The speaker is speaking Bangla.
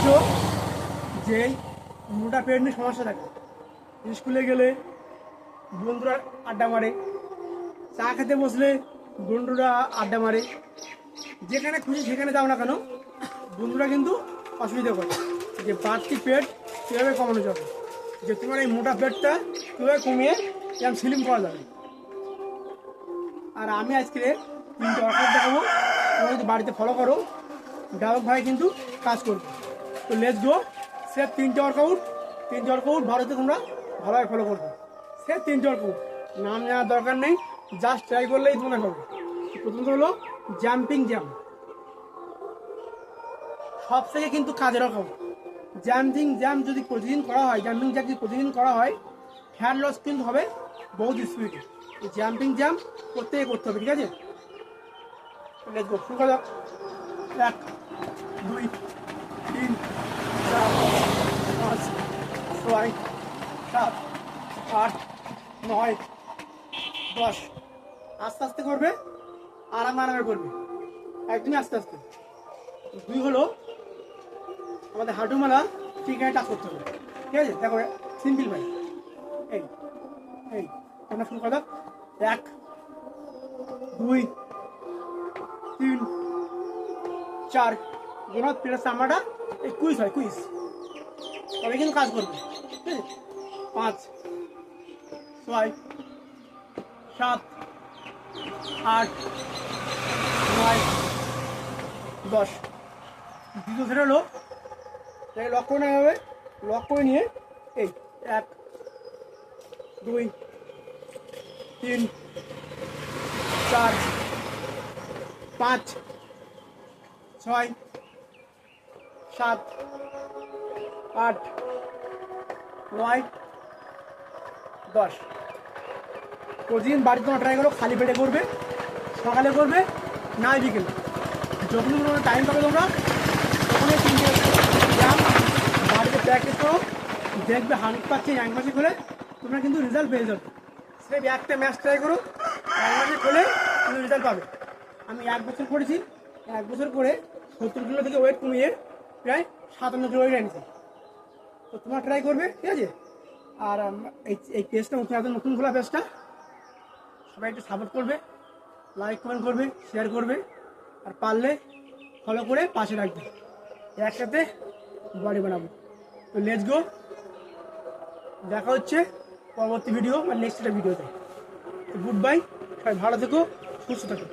দেখছো যে মোটা পেট নিয়ে সমস্যা থাকে, স্কুলে গেলে বন্ধুরা আড্ডা মারে, চা খেতে বসলে বন্ধুরা আড্ডা মারে, যেখানে খুশি সেখানে যাও না কেন বন্ধুরা কিন্তু অসুবিধা করে যে বাড়তি পেট কীভাবে কমানো যাবে, যে তোমার এই মোটা পেটটা কীভাবে কমিয়ে যেমন স্লিম করা যাবে। আর আমি আজকে 3টে ওয়ার্কআউট দেখাবো, তোমরা যদি বাড়িতে ফলো করো ডায়ক ভাই কিন্তু কাজ করবে। তো লেটস গো, স্রেফ 3টে ওয়ার্কআউট ভারতে তোমরা ভালোভাবে ফলো করবে। স্রেফ 3টে ওয়ার্কআউট, নাম জানার দরকার নেই, জাস্ট ট্রাই করলেই তোমরা হবে। প্রথমত হলো জাম্পিং জ্যাম্প, সব থেকে কিন্তু কাজের ওয়ার্কআউট। জাম্পিং জ্যাম্প যদি প্রতিদিন করা হয়, ফ্যাট লস কিন্তু হবে বহুত স্পিডে। জাম্পিং জ্যাম্প প্রত্যেকে করতে হবে, ঠিক আছে? লেটস গো, শুরু করা যাক। 1 2 3 4 5 6 7 8 9 10। আস্তে আস্তে করবে, আরামে করবে, একদমই আস্তে আস্তে। 2 হলো আমাদের হাঁটুমালা ঠিক আছে টাচ করতে হবে, ঠিক আছে? দেখো সিম্পল ভাই, এই এই আমরা শুরু করা 1 2 3 4। যেন পেটের চামড়াটা এই কুইজ হয়, কুইজ তবে কিন্তু কাজ করবে, ঠিক আছে? 5 6 7 8 9 10। দ্বিতীয় সেটা হলো লক করে নেওয়া হবে, লক করে নিয়ে এই 1 2 3 4 5 6 7 8 9 10। প্রতিদিন বাড়িতে তোমরা ট্রাই করো, খালি পেটে করবে, সকালে করবে না বিকেলে, যখনই তোমরা টাইম পাবে তোমরা তখনই 3টে ব্যায়াম বাড়িতে প্র্যাকটিস করো, দেখবে 100% 1 মাসে করে তোমরা কিন্তু রেজাল্ট পেয়ে যাবে। সেটা একটা ম্যাচ ট্রাই করো, 1 মাসে করলে তুমি রেজাল্ট পাবে। আমি 1 বছর করেছি, 1 বছর করে 70 কিলো থেকে ওয়েট কমিয়ে প্রায় 57 কিলো ওয়েট এনেছি। তো তোমরা ট্রাই করবে, ঠিক আছে? আর এই পেজটা নতুন খোলা পেজটা, সবাই একটু সাপোর্ট করবে, লাইক কমেন্ট করবে, শেয়ার করবে, আর পারলে ফলো করে পাশে রাখবে, একসাথে বডি বানাবো। তো লেটস গো, দেখা হচ্ছে পরবর্তী ভিডিও বা নেক্সট একটা ভিডিওতে। গুড বাই, সবাই ভালো থেকো, সুস্থ থাকো।